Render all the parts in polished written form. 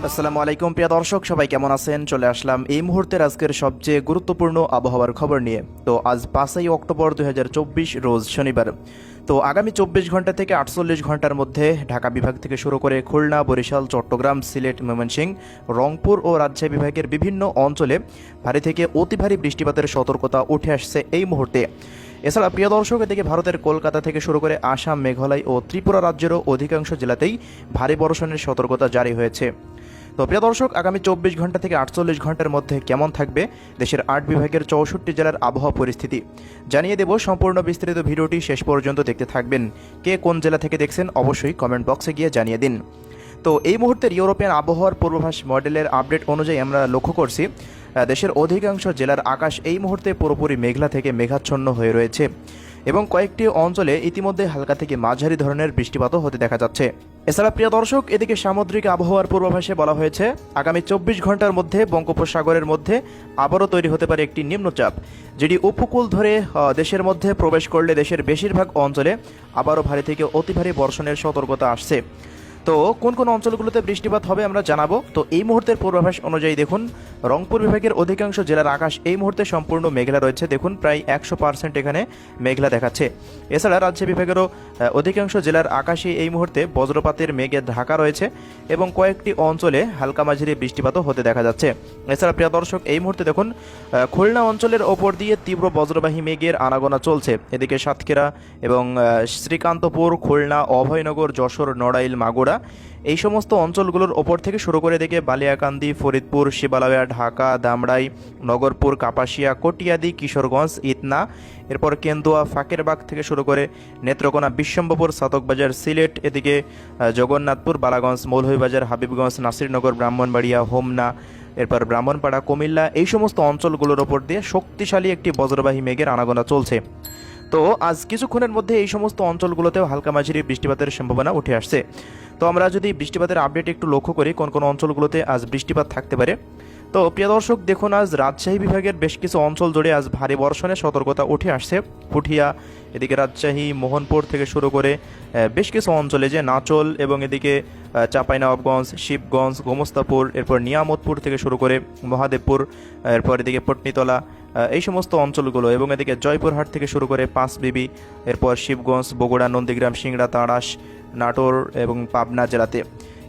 আসসালামু আলাইকুম প্রিয় দর্শক, সবাই কেমন আছেন? চলে আসলাম এই মুহূর্তের আজকের সবচেয়ে গুরুত্বপূর্ণ আবহাওয়ার খবর নিয়ে। তো আজ 5ই অক্টোবর 2024 রোজ শনিবার। তো আগামী 24 ঘন্টা থেকে 48 ঘন্টার মধ্যে ঢাকা বিভাগ থেকে শুরু করে খুলনা, বরিশাল, চট্টগ্রাম, সিলেট, ময়মনসিংহ, রংপুর ও রাজশাহী বিভাগের বিভিন্ন অঞ্চলে ভারী থেকে অতি ভারী বৃষ্টিপাতের সতর্কতা উঠে আসছে এই মুহূর্তে। এছাড়া প্রিয় দর্শক, এদিকে ভারতের কলকাতা থেকে শুরু করে আসাম, মেঘালয় ও ত্রিপুরা রাজ্যেরও অধিকাংশ জেলাতেই ভারী বর্ষণের সতর্কতা জারি হয়েছে। তো প্রিয় দর্শক, আগামী 24 ঘন্টা থেকে 48 ঘন্টার মধ্যে কেমন থাকবে দেশের 8 বিভাগের 64 জেলার আবহাওয়া পরিস্থিতি জানিয়ে দেব। সম্পূর্ণ বিস্তারিত ভিডিওটি শেষ পর্যন্ত দেখতে থাকবেন। কে কোন জেলা থেকে দেখছেন অবশ্যই কমেন্ট বক্সে গিয়ে জানিয়ে দিন। তো এই মুহূর্তের ইউরোপিয়ান আবহাওয়ার পূর্বাভাস মডেলের আপডেট অনুযায়ী আমরা লক্ষ্য করছি দেশের অধিকাংশ জেলার আকাশ এই মুহূর্তে পুরোপুরি মেঘলা থেকে মেঘাচ্ছন্ন হয়ে রয়েছে এবং কয়েকটি অঞ্চলে ইতিমধ্যে হালকা থেকে মাঝারি ধরনের বৃষ্টিপাতও হতে দেখা যাচ্ছে। এছাড়া প্রিয় দর্শক, এদিকে সামুদ্রিক আবহাওয়ার পূর্বাভাসে বলা হয়েছে আগামী 24 ঘন্টার মধ্যে বঙ্গোপসাগরের মধ্যে আবারও তৈরি হতে পারে একটি নিম্নচাপ, যেটি উপকূল ধরে দেশের মধ্যে প্রবেশ করলে দেশের বেশিরভাগ অঞ্চলে আবারও ভারী থেকে অতি ভারী বর্ষণের সতর্কতা আসছে। তো কোন কোন অঞ্চলগুলোতে বৃষ্টিপাত হবে আমরা জানাবো। তো এই মুহূর্তের পূর্বাভাস অনুযায়ী দেখুন, রংপুর বিভাগের অধিকাংশ জেলার আকাশ এই মুহূর্তে সম্পূর্ণ মেঘলা রয়েছে। দেখুন প্রায় 100% এখানে মেঘলা দেখাচ্ছে। এছাড়া রাজশাহী বিভাগেরও অধিকাংশ জেলার আকাশে এই মুহূর্তে বজ্রপাতের মেঘে ঢাকা রয়েছে এবং কয়েকটি অঞ্চলে হালকা মাঝারি বৃষ্টিপাতও হতে দেখা যাচ্ছে। এছাড়া প্রিয় দর্শক, এই মুহূর্তে দেখুন খুলনা অঞ্চলের ওপর দিয়ে তীব্র বজ্রবাহী মেঘের আনাগোনা চলছে। এদিকে সাতক্ষীরা এবং শ্রীকান্তপুর, খুলনা, অভয়নগর, যশোর, নড়াইল, মাগুরা এই সমস্ত অঞ্চলগুলোর ওপর থেকে শুরু করে দিকে বালিয়াকান্দি, ফরিদপুর, শিবালয়া, ঢাকা, দামড়াই, নগরপুর, কাপাসিয়া, কটিয়াদি, কিশোরগঞ্জ, ইতনা, এরপর কেন্দুয়া, ফাঁকেরবাগ থেকে শুরু করে নেত্রকোনা, বিশ্বম্ভরপুর, সাতকবাজার, সিলেট, এদিকে জগন্নাথপুর, বালাগঞ্জ, মৌলভীবাজার, হাবিবগঞ্জ, নাসিরনগর, ব্রাহ্মণবাড়িয়া, হোমনা, এরপর ব্রাহ্মণপাড়া, কুমিল্লা এই সমস্ত অঞ্চলগুলোর ওপর দিয়ে শক্তিশালী একটি বজ্রবাহী মেঘের আনাগোনা চলছে। তো আজ কিছুক্ষণের মধ্যে এই সমস্ত অঞ্চলগুলোতেও হালকা মাঝারি বৃষ্টিপাতের সম্ভাবনা উঠে আসছে। তো আমরা যদি বৃষ্টিপাতের আপডেট একটু লক্ষ্য করি কোন কোন অঞ্চলগুলোতে আজ বৃষ্টিপাত থাকতে পারে। তো প্রিয় দর্শক দেখুন, আজ রাজশাহী বিভাগের বেশ কিছু অঞ্চল জুড়ে আজ ভারী বর্ষণের সতর্কতা উঠে আসছে। পুঠিয়া, এদিকে রাজশাহী, মোহনপুর থেকে শুরু করে বেশ কিছু অঞ্চলে যে নাচল এবং এদিকে চাঁপাইনবাবগঞ্জ, শিবগঞ্জ, গোমস্তাপুর, এরপর নিয়ামতপুর থেকে শুরু করে মহাদেবপুর, এরপর এদিকে পটনিতলা এই সমস্ত অঞ্চলগুলো এবং এদিকে জয়পুরহাট থেকে শুরু করে পাঁচবিবি, এরপর শিবগঞ্জ, বগুড়া, নন্দীগ্রাম, সিংড়া, তাড়াশ, নাটোর এবং পাবনা জেলাতে।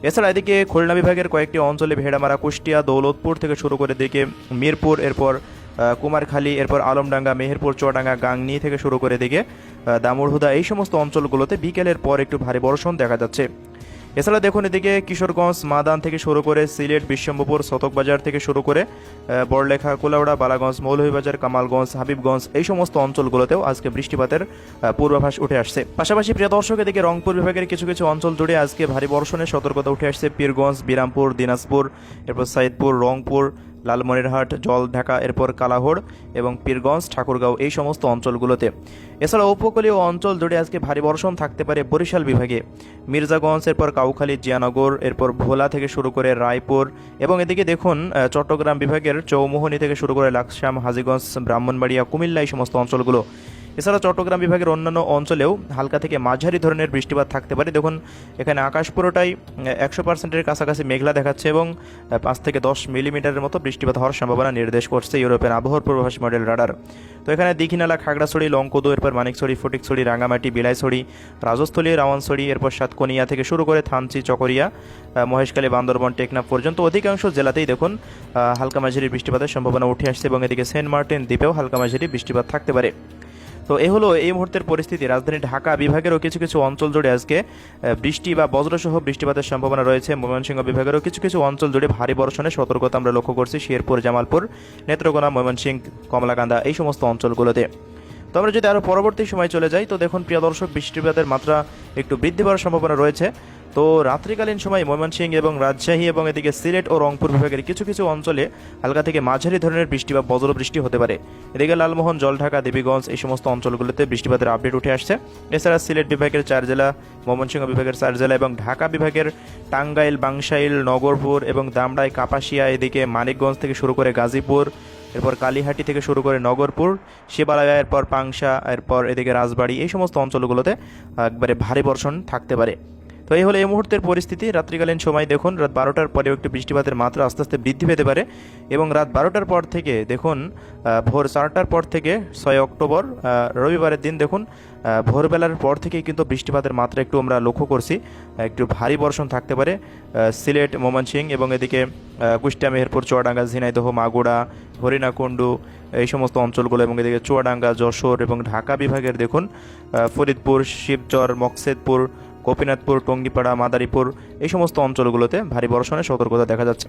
এছাড়া এদিকে খুলনা বিভাগের কয়েকটি অঞ্চলে ভেড়ামারা, কুষ্টিয়া, দৌলতপুর থেকে শুরু করে এদিকে মিরপুর, এরপর কুমারখালী, এরপর আলমডাঙ্গা, মেহেরপুর, চুয়াডাঙ্গা, গাংনী থেকে শুরু করে এদিকে দামুড়হুদা এই সমস্ত অঞ্চলগুলোতে বিকেলের পর একটু ভারী বর্ষণ দেখা যাচ্ছে। এছাড়া দেখুন এদিকে কিশোরগঞ্জ, মাদান থেকে শুরু করে সিলেট, বিশ্বম্ভরপুর, শতকবাজার থেকে শুরু করে বড়লেখা, কুলাউড়া, বালাগঞ্জ, মৌলভীবাজার, কামালগঞ্জ, হাবিবগঞ্জ এই সমস্ত অঞ্চলগুলোতেও আজকে বৃষ্টিপাতের পূর্বাভাস উঠে আসছে। পাশাপাশি প্রিয় দর্শক, এদিকে রংপুর বিভাগের কিছু কিছু অঞ্চল জুড়ে আজকে ভারী বর্ষণের সতর্কতা উঠে আসছে। পীরগঞ্জ, বিরামপুর, দিনাজপুর, এরপর সাইদপুর, রংপুর, লালমনিরহাট, জলঢাকা, এরপর কালাহোড় এবং পীরগঞ্জ, ঠাকুরগাঁও এই সমস্ত অঞ্চলগুলোতে। এছাড়া উপকূলীয় অঞ্চল জুড়ে আজকে ভারী বর্ষণ থাকতে পারে বরিশাল বিভাগে। মির্জাগঞ্জ, এরপর কাউখালী, জিয়ানগর, এরপর ভোলা থেকে শুরু করে রায়পুর এবং এদিকে দেখুন চট্টগ্রাম বিভাগের চৌমোহনী থেকে শুরু করে লাকসাম, হাজীগঞ্জ, ব্রাহ্মণবাড়িয়া, কুমিল্লা এই সমস্ত অঞ্চলগুলো। এছাড়া চট্টগ্রাম বিভাগের অন্যান্য অঞ্চলেও হালকা থেকে মাঝারি ধরনের বৃষ্টিপাত থাকতে পারে। দেখুন এখানে আকাশ পুরোটাই 100%-এর কাছাকাছি মেঘলা দেখাচ্ছে এবং 5 থেকে 10 মিলিমিটারের মতো বৃষ্টিপাত হওয়ার সম্ভাবনা নির্দেশ করছে ইউরোপিয়ান আবহাওয়ার পূর্বাভাস মডেল রাডার। তো এখানে দীঘিনালা, খাগড়াছড়ি, লংকদু, এরপর মানিকছড়ি, ফটিকছড়ি, রাঙামাটি, বিলাইছড়ি, রাজস্থলী, রাওয়ানছড়ি, এরপর সাতকনিয়া থেকে শুরু করে থানচি, চকরিয়া, মহেশখালী, বান্দরবন, টেকনাফ পর্যন্ত অধিকাংশ জেলাতেই দেখুন হালকা মাঝারি বৃষ্টিপাতের সম্ভাবনা উঠে আসছে এবং এদিকে সেন্ট মার্টিন দ্বীপেও হালকা মাঝারি বৃষ্টিপাত থাকতে পারে। তো এ হলো এই মুহূর্তের পরিস্থিতি। রাজধানী ঢাকা বিভাগেরও কিছু কিছু অঞ্চল জুড়ে আজকে বৃষ্টি বা বজ্রসহ বৃষ্টিপাতের সম্ভাবনা রয়েছে। ময়মনসিংহ বিভাগেরও কিছু কিছু অঞ্চল জুড়ে ভারী বর্ষণের সতর্কতা আমরা লক্ষ্য করছি শেরপুর, জামালপুর, নেত্রকোনা, ময়মনসিংহ, কমলাকান্দা এই সমস্ত অঞ্চলগুলোতে। তো আমরা যদি আরও পরবর্তী সময় চলে যাই তো দেখুন প্রিয় দর্শক, বৃষ্টিপাতের মাত্রা একটু বৃদ্ধি পাওয়ার সম্ভাবনা রয়েছে। তো রাত্রিকালীন সময় ময়মনসিংহ এবং রাজশাহী এবং এদিকে সিলেট ও রংপুর বিভাগের কিছু কিছু অঞ্চলে হালকা থেকে মাঝারি ধরনের বৃষ্টি বা বজ্রবৃষ্টি হতে পারে। এদিকে লালমোহন, জলঢাকা, দেবীগঞ্জ এই সমস্ত অঞ্চলগুলোতে বৃষ্টিপাতের আপডেট উঠে আসছে। এছাড়া সিলেট বিভাগের 4 জেলা, ময়মনসিংহ বিভাগের 4 জেলা এবং ঢাকা বিভাগের টাঙ্গাইল, বাংশাইল, নগরপুর এবং দামড়াই, কাপাসিয়া, এদিকে মানিকগঞ্জ থেকে শুরু করে গাজীপুর, এরপর কালীহাটি থেকে শুরু করে নগরপুর, শিবালয়া, এরপর পাংশা, এরপর এদিকে রাজবাড়ী এই সমস্ত অঞ্চলগুলোতে একবারে ভারী বর্ষণ থাকতে পারে। তো এই হলো এই মুহূর্তের পরিস্থিতি। রাত্রিকালীন সময় দেখুন রাত 12টার পরেও একটু বৃষ্টিপাতের মাত্রা আস্তে আস্তে বৃদ্ধি পেতে পারে এবং রাত 12টার পর থেকে দেখুন ভোর 4টার পর থেকে 6 অক্টোবর রবিবারের দিন দেখুন ভোরবেলার পর থেকেই কিন্তু বৃষ্টিপাতের মাত্রা একটু আমরা লক্ষ্য করছি, একটু ভারী বর্ষণ থাকতে পারে সিলেট, ময়মনসিংহ এবং এদিকে কুষ্টিয়া, মেহেরপুর, চুয়াডাঙ্গা, ঝিনাইদহ, মাগুরা, হরিণাকুণ্ডু এই সমস্ত অঞ্চলগুলো এবং এদিকে চুয়াডাঙ্গা, যশোর এবং ঢাকা বিভাগের দেখুন ফরিদপুর, শিবচর, মকসেদপুর, গোপীনাথপুর, টঙ্গিপাড়া, মাদারীপুর এই সমস্ত অঞ্চলগুলোতে ভারী বর্ষণের সতর্কতা দেখা যাচ্ছে।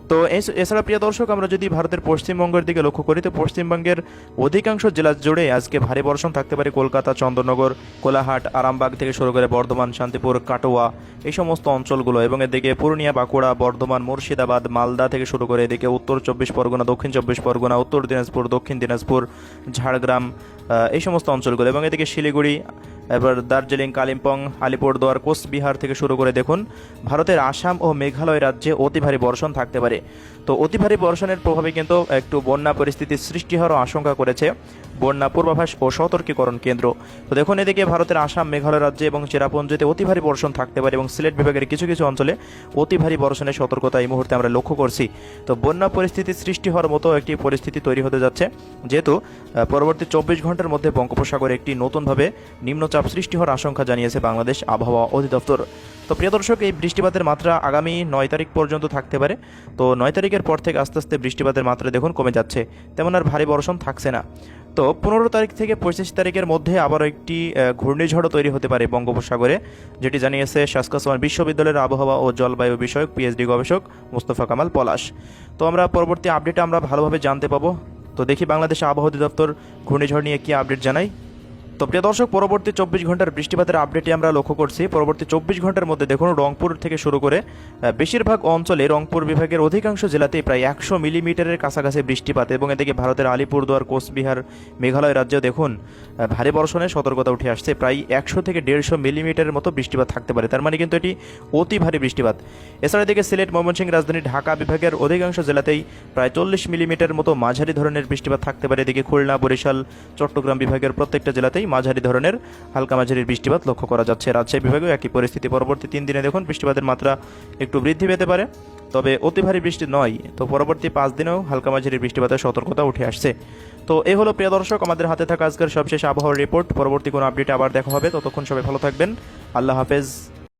তো এছাড়া প্রিয় দর্শক, আমরা যদি ভারতের পশ্চিমবঙ্গের দিকে লক্ষ্য করি তো পশ্চিমবঙ্গের অধিকাংশ জেলা জুড়ে আজকে ভারী বর্ষণ থাকতে পারে। কলকাতা, চন্দননগর, কোলাহাট, আরামবাগ থেকে শুরু করে বর্ধমান, শান্তিপুর, কাটোয়া এই সমস্ত অঞ্চলগুলো এবং এদিকে পুরুলিয়া, বাঁকুড়া, বর্ধমান, মুর্শিদাবাদ, মালদা থেকে শুরু করে এদিকে উত্তর 24 পরগনা, দক্ষিণ 24 পরগনা, উত্তর দিনাজপুর, দক্ষিণ দিনাজপুর, ঝাড়গ্রাম এই সমস্ত অঞ্চলগুলো এবং এদিকে শিলিগুড়ি, এবার দার্জিলিং, কালিম্পং, আলিপুরদুয়ার, কোচবিহার থেকে শুরু করে দেখুন ভারতের আসাম ও মেঘালয় রাজ্যে অতি ভারী বর্ষণ থাকতে পারে। তো অতি ভারী বর্ষণের প্রভাবে কিন্তু একটু বন্যা পরিস্থিতির সৃষ্টি হওয়ার আশঙ্কা করেছে বন্যা পূর্বাভাস ও সতর্কীকরণ কেন্দ্র। তো দেখুন এদিকে ভারতের আসাম, মেঘালয় রাজ্যে এবং চেরাপুঞ্জিতে অতি ভারী বর্ষণ থাকতে পারে এবং সিলেট বিভাগের কিছু কিছু অঞ্চলে অতি ভারী বর্ষণের সতর্কতা এই মুহূর্তে আমরা লক্ষ্য করছি। তো বন্যা পরিস্থিতির সৃষ্টি হওয়ার মতো একটি পরিস্থিতি তৈরি হতে যাচ্ছে, যেহেতু পরবর্তী 24 ঘন্টার মধ্যে বঙ্গোপসাগরে একটি নতুনভাবে নিম্নচাপ সৃষ্টি হওয়ার আশঙ্কা জানিয়েছে বাংলাদেশ আবহাওয়া অধিদপ্তর। তো প্রিয় দর্শক, এই বৃষ্টিপাতের মাত্রা আগামী 9 তারিখ পর্যন্ত থাকতে পারে। তো 9 তারিখের পর থেকে আস্তে আস্তে বৃষ্টিপাতের মাত্রা দেখুন কমে যাচ্ছে, তেমন আর ভারী বর্ষণ থাকছে না। তো 15 তারিখ থেকে 25 তারিখের মধ্যে আবারও একটি ঘূর্ণিঝড়ও তৈরি হতে পারে বঙ্গোপসাগরে, যেটি জানিয়েছে সাসকাচুয়ান বিশ্ববিদ্যালয়ের আবহাওয়া ও জলবায়ু বিষয়ক পিএইচডি গবেষক মোস্তফা কামাল পলাশ। তো আমরা পরবর্তী আপডেটে আমরা ভালোভাবে জানতে পাবো। তো দেখি বাংলাদেশ আবহাওয়া অধিদপ্তর ঘূর্ণিঝড় নিয়ে কি আপডেট জানাই। তো প্রিয় দর্শক, পরবর্তী 24 ঘন্টার বৃষ্টিপাতের আপডেটে আমরা লক্ষ্য করছি পরবর্তী 24 ঘন্টার মধ্যে দেখুন রংপুর থেকে শুরু করে বেশিরভাগ অঞ্চলে রংপুর বিভাগের অধিকাংশ জেলাতেই প্রায় 100 মিলিমিটারের কাছাকাছি বৃষ্টিপাত এবং এদিকে ভারতের আলিপুরদুয়ার, কোচবিহার, মেঘালয় রাজ্যেও দেখুন ভারী বর্ষণের সতর্কতা উঠে আসছে। প্রায় 100 থেকে 150 মিলিমিটারের মতো বৃষ্টিপাত থাকতে পারে, তার মানে কিন্তু এটি অতি ভারী বৃষ্টিপাত। এছাড়া এদিকে সিলেট, ময়মনসিংহ, রাজধানী ঢাকা বিভাগের অধিকাংশ জেলাতেই প্রায় 40 মিলিমিটার মতো মাঝারি ধরনের বৃষ্টিপাত থাকতে পারে। এদিকে খুলনা, বরিশাল, চট্টগ্রাম বিভাগের প্রত্যেকটা জেলাতেই মাঝারি ধরনের হালকা মাঝারি বৃষ্টিপাত লক্ষ্য করা যাচ্ছে। রাজশাহী বিভাগেও একই পরিস্থিতি। পরবর্তী 3 দিনে দেখুন বৃষ্টিপাতের মাত্রা একটু বৃদ্ধি পেতে পারে, তবে অতি ভারী বৃষ্টি নয়। তো পরবর্তী 5 দিনেও হালকা মাঝারি বৃষ্টিপাতের সতর্কতা উঠে আসছে। তো এই হলো প্রিয় দর্শক আমাদের হাতে থাকা আজকের সবশেষ আবহাওয়ার রিপোর্ট। পরবর্তী কোনো আপডেটে আবার দেখা হবে, ততক্ষণ সবাই ভালো থাকবেন। আল্লাহ হাফেজ।